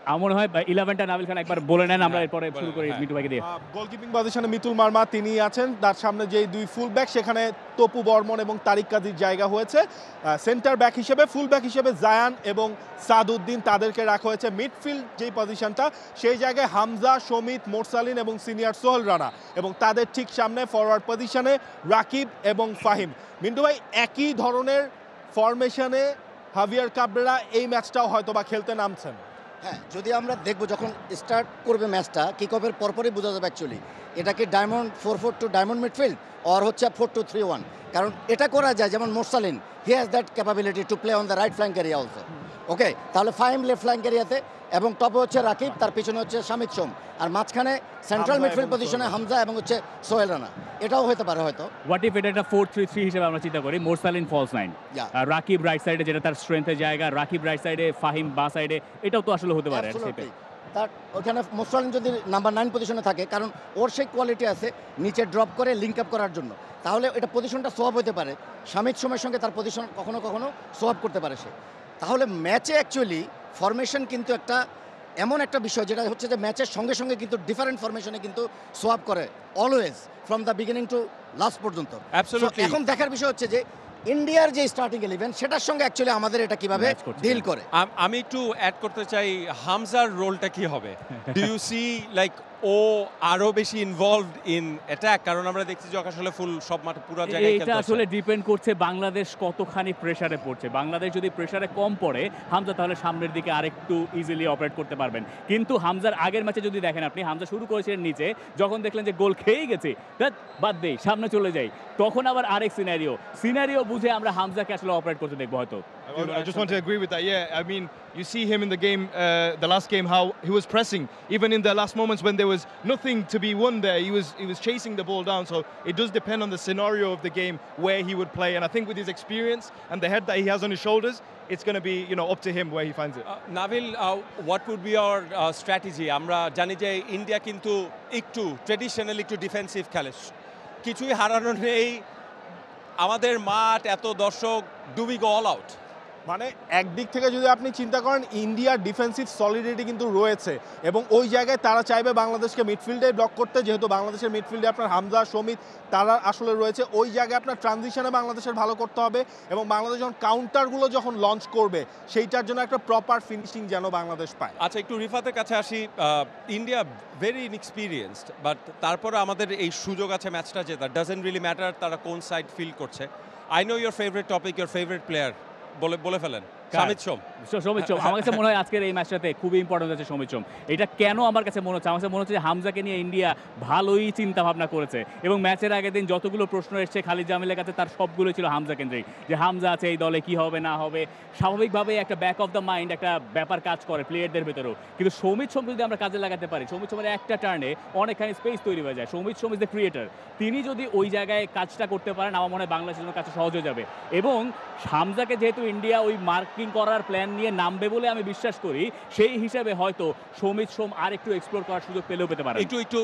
আমার মনে হয় 11টা নাবিল খান একবার বলে নেন, আমরা এরপরে শুরু করি মিটু ভাইকে দিয়ে। গোলকিপিং পজিশনে মিতুল মার্মা তিনি আছেন, তার সামনে যেই দুই ফুল ব্যাক সেখানে তপু বর্মন এবং তারিক কাজীর জায়গা হয়েছে। সেন্টার ব্যাক হিসেবে ফুল ব্যাক হিসেবে জায়ান এবং সাদউদ্দিন তাদেরকে রাখা হয়েছে। মিডফিল্ড যেই পজিশনটা সেই জায়গায় হামজা, সমিত, মোরসালিন এবং সিনিয়র সোহেল রানা, এবং তাদের ঠিক সামনে ফরওয়ার্ড পজিশনে রাকিব এবং ফাহিম। মিন্টু ভাই, একই ধরনের ফরমেশনে হাভিয়ার কাবরেরা এই ম্যাচটাও হয়তো বা খেলতে নামছেন। হ্যাঁ, যদি আমরা দেখবো যখন স্টার্ট করবে ম্যাচটা, কিক অফের পরপরই বোঝা যাবে অ্যাকচুয়ালি এটা কি ডায়মন্ড 4-4-2 ডায়মন্ড মিডফিল্ড অর হচ্ছে 4-2-3-1। কারণ এটা করা যায়, যেমন Morsalin he has that capability to play on the right flank area also. Okay, তাহলে ফাহিম লেফট ফ্ল্যাঙ্ক এরিয়াতে এবং টপে হচ্ছে রাকিব, তার পিছনে হচ্ছে শামিদ সোম, আর মাঝখানে সেন্ট্রাল মিডফিল্ড পজিশনে হামজা এবং হচ্ছে সোহেল রানা। এটাও হতে পারে হয়তো। হোয়াট ইফ এটা একটা 4-3-3 হিসেবে আমরা চিন্তা করি, Morsalin falls nine, Rakib right সাইডে যেটা তার স্ট্রেংথের জায়গা, রাকিব রাইট সাইডে, ফাহিম বা সাইডে, এটাও তো আসলে হতে পারে। তার ওখানে মোরসালিন যদি নাম্বার 9 পজিশনে থাকে, কারণ ওর সেই কোয়ালিটি আছে নিচে ড্রপ করে লিঙ্ক আপ করার জন্য, তাহলে এটা পজিশনটা সোয়াপ হতে পারে। শামিদ সোমের সঙ্গে তার পজিশন কখনো কখনো সোয়াপ করতে পারে সে। তাহলে ম্যাচে অ্যাকচুয়ালি ফরমেশন কিন্তু একটা এমন একটা বিষয় যেটা হচ্ছে যে ম্যাচের সঙ্গে সঙ্গে কিন্তু ডিফারেন্ট ফরমেশনে কিন্তু সোয়াপ করে always from the beginning to last পর্যন্ত। এখন দেখার বিষয় হচ্ছে যে ইন্ডিয়ার যে স্টার্টিং 11 সেটার সঙ্গে অ্যাকচুয়ালি আমাদের এটা কিভাবে ডিল করে। আমি একটু অ্যাড করতে চাই, হামজার রোলটা কি হবে? ডু ইউ সি লাইক ও আরো বেশি ইনভলভড ইন অ্যাটাক? কারণ আমরা দেখছি যে আসলে ফুল সব মাঠে পুরো জায়গায় খেলতে, এটা আসলে ডিপেন্ড করছে বাংলাদেশ কতখানি প্রেসারে পড়ছে। বাংলাদেশ যদি প্রেসারে কম পড়ে হামজা তাহলে সামনের দিকে আরেকটু ইজিলি অপারেট করতে পারবেন। কিন্তু হামজার আগের ম্যাচে যদি দেখেন আপনি, হামজা শুরু করেছিলেন নিচে, যখন দেখলেন যে গোল খেয়েই গেছে বাদ দেই সামনে চলে যাই, তখন আবার আরেক সিনারিও বুঝে আমরা হামজাকে আসলে অপারেট করতে দেখবো হয়তো। I just want to agree with that. Yeah, I mean, you see him in the game, the last game, how he was pressing, even in the last moments when there was nothing to be won there. He was chasing the ball down. So it does depend on the scenario of the game where he would play. And I think with his experience and the head that he has on his shoulders, it's going to be up to him where he finds it. Nabil, what would be our strategy? আমরা জানি যে India কিন্তু একটু traditionally একটু defensive খেলে, কিছুই হারানো নেই, আমাদের মাঠ, এত দর্শক, do we go all out? মানে একদিক থেকে যদি আপনি চিন্তা করেন, ইন্ডিয়ার ডিফেন্সিভ সলিডিটি কিন্তু রয়েছে এবং ওই জায়গায় তারা চাইবে বাংলাদেশকে মিডফিল্ডে ব্লক করতে, যেহেতু বাংলাদেশের মিডফিল্ডে আপনার হামজা, সমিত তারা আসলে রয়েছে। ওই জায়গায় আপনার ট্রানজিশনে বাংলাদেশের ভালো করতে হবে এবং বাংলাদেশ যখন কাউন্টারগুলো যখন লঞ্চ করবে সেইটার জন্য একটা প্রপার ফিনিশিং যেন বাংলাদেশ পায়। আচ্ছা, একটু রিফাতের কাছে আসি। ইন্ডিয়া ভেরি ইনএক্সপিরিয়েন্সড, বাট তারপরে আমাদের এই সুযোগ আছে ম্যাচটা জেতা। ডাজন্ট রিয়েলি ম্যাটার তারা কোন সাইড ফিল করছে। I know your favourite topic, your favourite player, বলে ফেলেন। শামিদ সোম। আমার কাছে মনে হয় আজকের এই ম্যাচটাতে খুবই ইম্পর্টেন্ট আছে শামিদ সোম। এটা কেন আমার কাছে মনে হচ্ছে? আমার কাছে মনে হচ্ছে যে হামজাকে নিয়ে ইন্ডিয়া ভালোই চিন্তা ভাবনা করেছে এবং ম্যাচের আগের দিন যতগুলো প্রশ্ন এসছে খালিদ জামিলের কাছে, তার সবগুলো ছিল হামজা কেন্দ্রিক, যে হামজা আছে এই দলে কি হবে না হবে। স্বাভাবিকভাবে একটা ব্যাক অফ দ্য মাইন্ড একটা ব্যাপার কাজ করে প্লেয়ারদের ভেতরেও। কিন্তু শামিদ সোম যদি আমরা কাজে লাগাতে পারি, শামিদ সোমের একটা টার্নে অনেকখানি স্পেস তৈরি হয়ে যায়। শামিদ সোম ইজ দ্য ক্রিয়েটার, তিনি যদি ওই জায়গায় কাজটা করতে পারেন আমার মনে হয় বাংলাদেশের জন্য কাজটা সহজ হয়ে যাবে। এবং হামজাকে যেহেতু ইন্ডিয়া ওই মার্কিং করার প্ল্যান নিয়ে নামবে বলে আমি বিশ্বাস করি, সেই হিসাবে হয়তো শামিদ সোম আর একটু এক্সপ্লোর করার সুযোগ পেলেও পেতে পারে। একটু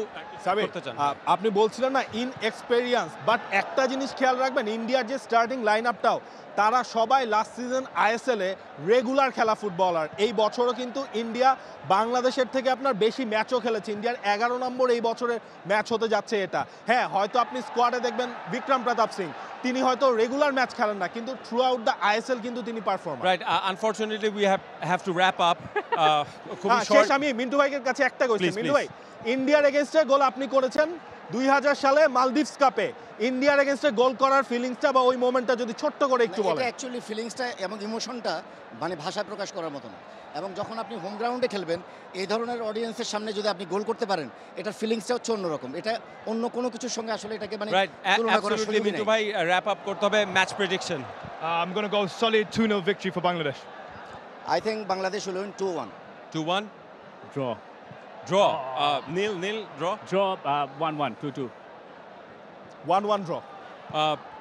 আপনি বলছিলেন না ইনএক্সপেরিয়েন্স, বাট একটা জিনিস খেয়াল রাখবেন, ইন্ডিয়ার যে স্টার্টিং লাইন আপটাও তারা সবাই লাস্ট সিজন আইএসএলে রেগুলার খেলা ফুটবলার। এই বছরও কিন্তু ইন্ডিয়া বাংলাদেশের থেকে আপনার বেশি ম্যাচও খেলেছে। ইন্ডিয়ার 11 নম্বর এই বছরের ম্যাচ হতে যাচ্ছে এটা। হ্যাঁ, হয়তো আপনি স্কোয়াডে দেখবেন বিক্রম প্রতাপ সিং, তিনি হয়তো রেগুলার ম্যাচ খেলেন না, কিন্তু থ্রু আউট দ্য আইএসএল কিন্তু তিনি perform. Right, unfortunately we have to wrap up. শেষ আমি মিন্টু ভাইয়ের কাছে একটা কোয়েশ্চেন। মিন্টু ভাই, ইন্ডিয়ার এগেইনস্টে গোল আপনি করেছেন 2000 সালে মালদ্বীপস কাপে। ইন্ডিয়ার এগেইনস্টে গোল করার ফিলিংসটা বা ওই মোমেন্টটা যদি ছোট্ট করে একটু বলেন। এটা অ্যাকচুয়ালি ফিলিংসটা এবং ইমোশনটা মানে ভাষায় প্রকাশ করার মতো না। এবং যখন আপনি হোম গ্রাউন্ডে খেলবেন এই ধরনের অডিয়েন্সের সামনে যদি আপনি গোল করতে পারেন, এটার ফিলিংসটা হচ্ছে অন্যরকম। এটা অন্য কোনো কিছুর সঙ্গে আসলে এটাকে মানে তুলনা করার সুযোগ নেই। মিন্টু ভাই, র‍্যাপ আপ করতে হবে। Match prediction? I'm going to go solid 2-0 victory for Bangladesh. I think Bangladesh will win 2-1. 2-1? Draw. Nil, draw? Draw, 1-1, 2-2. 1-1 draw.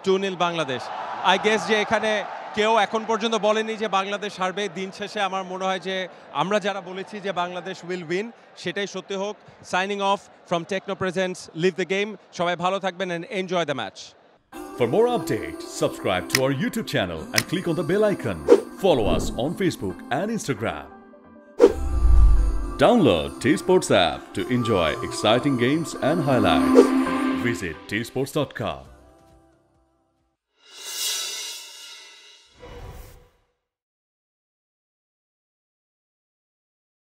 2-0 Bangladesh. I guess যে এখানে কেউ এখন পর্যন্ত বলেনি যে বাংলাদেশ হারবে। দিন শেষে আমার মনে হয় যে আমরা যারা বলেছি যে বাংলাদেশ উইল উইন, সেটাই সত্যি হোক। Signing off from Techno presents, live the game. সবাই ভালো থাকবেন and enjoy the match. For more updates, subscribe to our YouTube channel and click on the bell icon. Follow us on Facebook and Instagram. Download T Sports app to enjoy exciting games and highlights. Visit tsports.com.